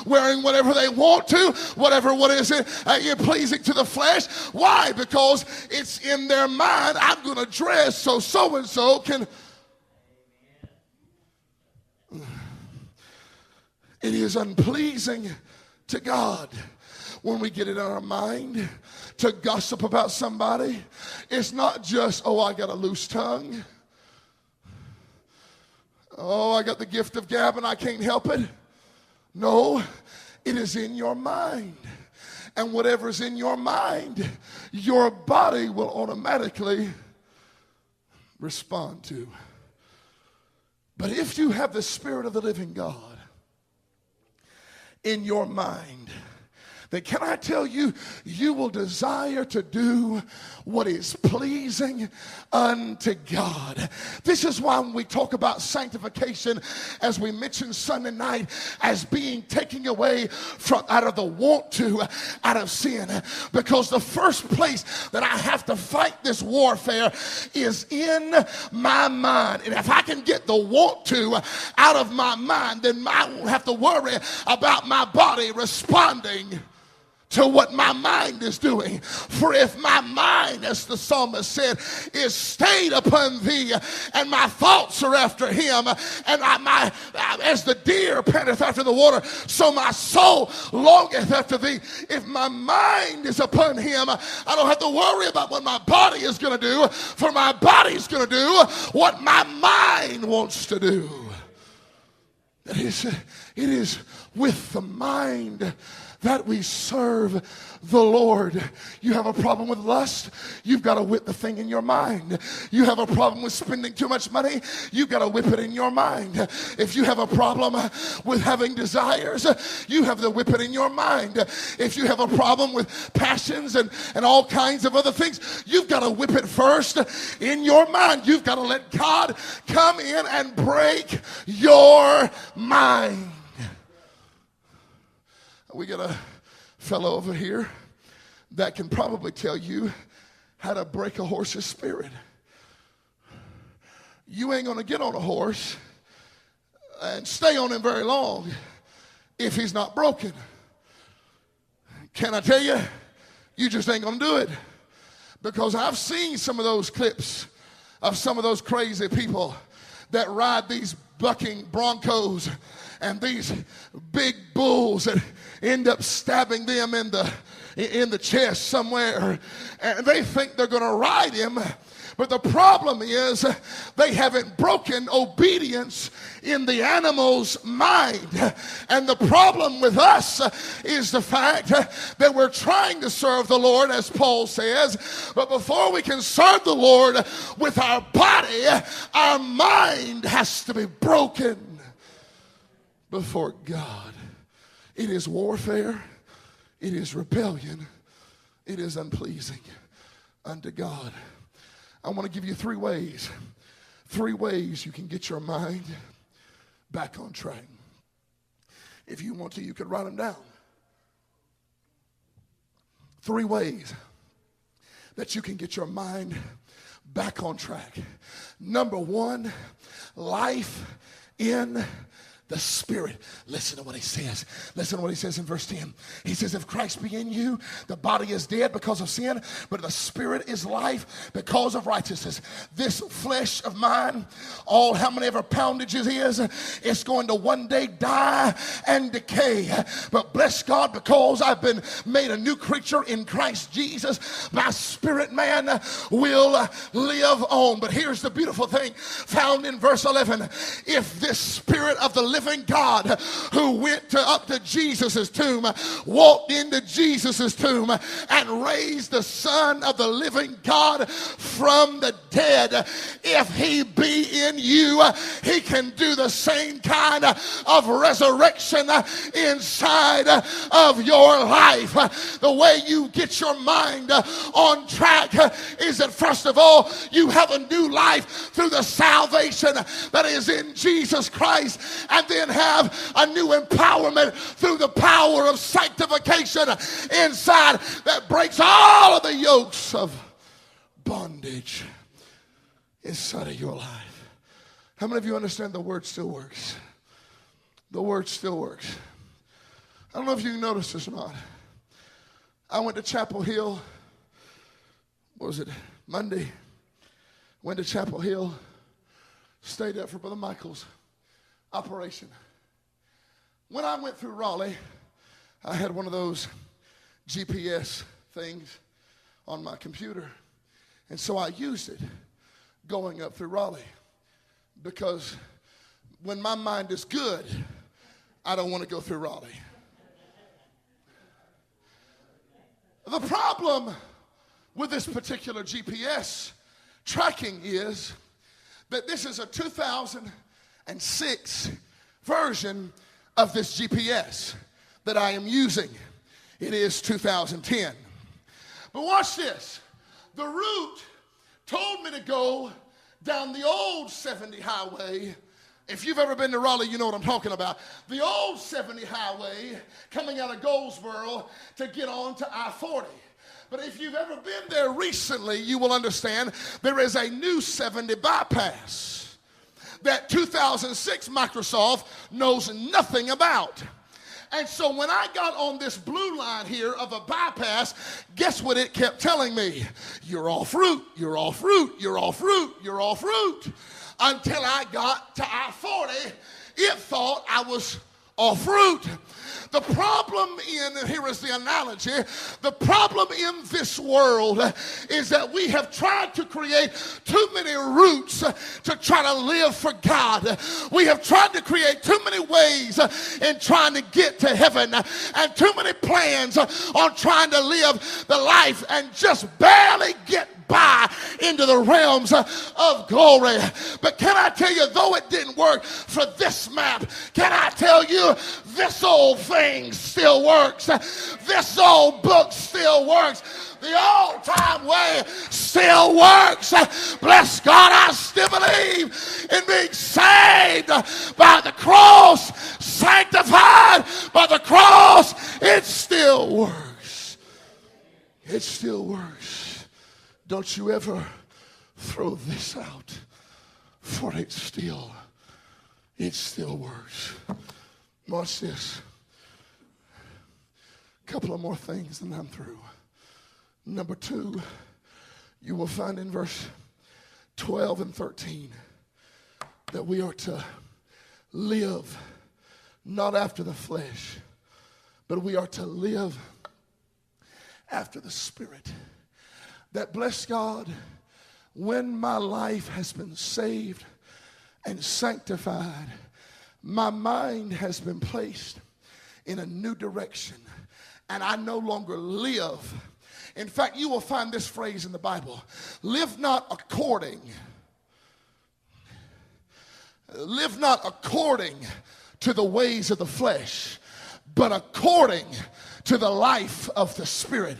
wearing whatever they want to, whatever, what is it, pleasing to the flesh. Why? Because it's in their mind, I'm going to dress so-and-so can. It is unpleasing to God when we get it in our mind to gossip about somebody. It's not just, oh, I got a loose tongue. Oh, I got the gift of gab and I can't help it. No, it is in your mind. And whatever's in your mind, your body will automatically respond to. But if you have the Spirit of the living God in your mind, then can I tell you, you will desire to do what is pleasing unto God. This is why when we talk about sanctification, as we mentioned Sunday night, as being taken away from out of the want to, out of sin. Because the first place that I have to fight this warfare is in my mind. And if I can get the want to out of my mind, then I won't have to worry about my body responding to what my mind is doing. For if my mind, as the psalmist said, is stayed upon thee, and my thoughts are after him, and as the deer panteth after the water, so my soul longeth after thee. If my mind is upon him, I don't have to worry about what my body is going to do, for my body's going to do what my mind wants to do. It is with the mind that we serve the Lord. You have a problem with lust, you've got to whip the thing in your mind. You have a problem with spending too much money, you've got to whip it in your mind. If you have a problem with having desires, you have to whip it in your mind. If you have a problem with passions and all kinds of other things, you've got to whip it first in your mind. You've got to let God come in and break your mind. We got a fellow over here that can probably tell you how to break a horse's spirit. You ain't going to get on a horse and stay on him very long if he's not broken. Can I tell you? You just ain't going to do it. Because I've seen some of those clips of some of those crazy people that ride these bucking broncos and these big bulls that end up stabbing them in the chest somewhere, and they think they're going to ride him. But the problem is they haven't broken obedience in the animal's mind. And the problem with us is the fact that we're trying to serve the Lord, as Paul says, but before we can serve the Lord with our body, our mind has to be broken before God. It is warfare. It is rebellion. It is unpleasing unto God. I want to give you three ways you can get your mind back on track. If you want to, you can write them down. 3 ways that you can get your mind back on track. Number 1, life in the Spirit. Listen to what he says. Listen to what he says in verse 10. He says, if Christ be in you, the body is dead because of sin, but the Spirit is life because of righteousness. This flesh of mine, all how many ever poundage it is, it's going to one day die and decay. But bless God, because I've been made a new creature in Christ Jesus, my spirit man will live on. But here's the beautiful thing found in verse 11. If this Spirit of the living God who went up to Jesus' tomb, walked into Jesus' tomb and raised the Son of the living God from the dead, if he be in you, he can do the same kind of resurrection inside of your life. The way you get your mind on track is that first of all, you have a new life through the salvation that is in Jesus Christ, and then have a new empowerment through the power of sanctification inside that breaks all of the yokes of bondage inside of your life. How many of you understand the word still works? The word still works. I don't know if you can notice this or not. I went to Chapel Hill, what was it, Monday. Went to Chapel Hill, stayed up for Brother Michael's operation. When I went through Raleigh, I had one of those GPS things on my computer. And so I used it going up through Raleigh, because when my mind is good, I don't want to go through Raleigh. The problem with this particular GPS tracking is that this is a 2006 version of this GPS that I am using. It is 2010. But watch this. The route told me to go down the old 70 highway. If you've ever been to Raleigh, you know what I'm talking about. The old 70 highway coming out of Goldsboro to get on to I-40. But if you've ever been there recently, you will understand there is a new 70 bypass that 2006 Microsoft knows nothing about. And so when I got on this blue line here of a bypass, guess what it kept telling me? You're off route, you're off route, you're off route, you're off route. Until I got to I-40, it thought I was off route. The problem and here is the analogy, the problem in this world is that we have tried to create too many routes to try to live for God. We have tried to create too many ways in trying to get to heaven, and too many plans on trying to live the life and just barely get by into the realms of glory. But can I tell you, though it didn't work for this map, can I tell you, this old thing still works. This old book still works. The old-time way still works. Bless God, I still believe in being saved by the cross, sanctified by the cross. It still works. It still works. Don't you ever throw this out, for it still works. Watch this. A couple of more things and I'm through. Number 2, you will find in verse 12 and 13 that we are to live not after the flesh, but we are to live after the Spirit. That, bless God, when my life has been saved and sanctified, my mind has been placed in a new direction, and I no longer live. In fact, you will find this phrase in the Bible: live not according to the ways of the flesh, but according to the life of the Spirit.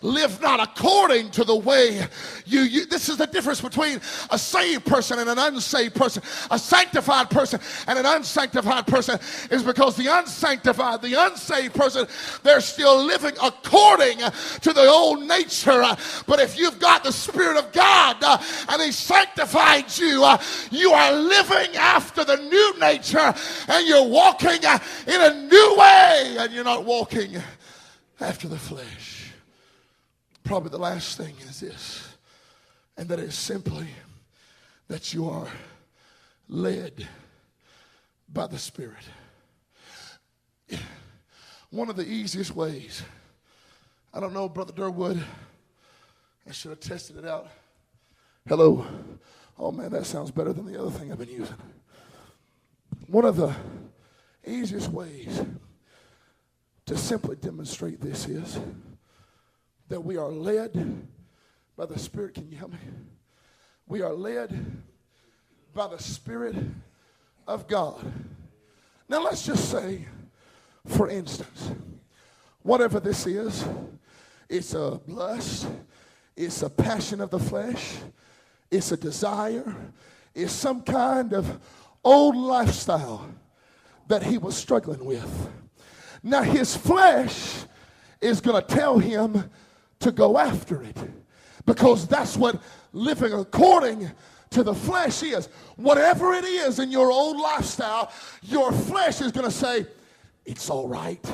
Live not according to the way you. This is the difference between a saved person and an unsaved person. A sanctified person and an unsanctified person is because the unsanctified, the unsaved person, they're still living according to the old nature. But if you've got the Spirit of God and He sanctified you, you are living after the new nature, and you're walking in a new way, and you're not walking after the flesh. Probably the last thing is this, and that is simply that you are led by the Spirit. One of the easiest ways, I don't know, Brother Durwood, I should have tested it out. Hello. Oh man, that sounds better than the other thing I've been using. One of the easiest ways to simply demonstrate this is that we are led by the Spirit. Can you help me? We are led by the Spirit of God. Now let's just say, for instance, whatever this is, it's a lust, it's a passion of the flesh, it's a desire, it's some kind of old lifestyle that he was struggling with. Now his flesh is going to tell him to go after it, because that's what living according to the flesh is. Whatever it is in your old lifestyle, your flesh is going to say, it's all right.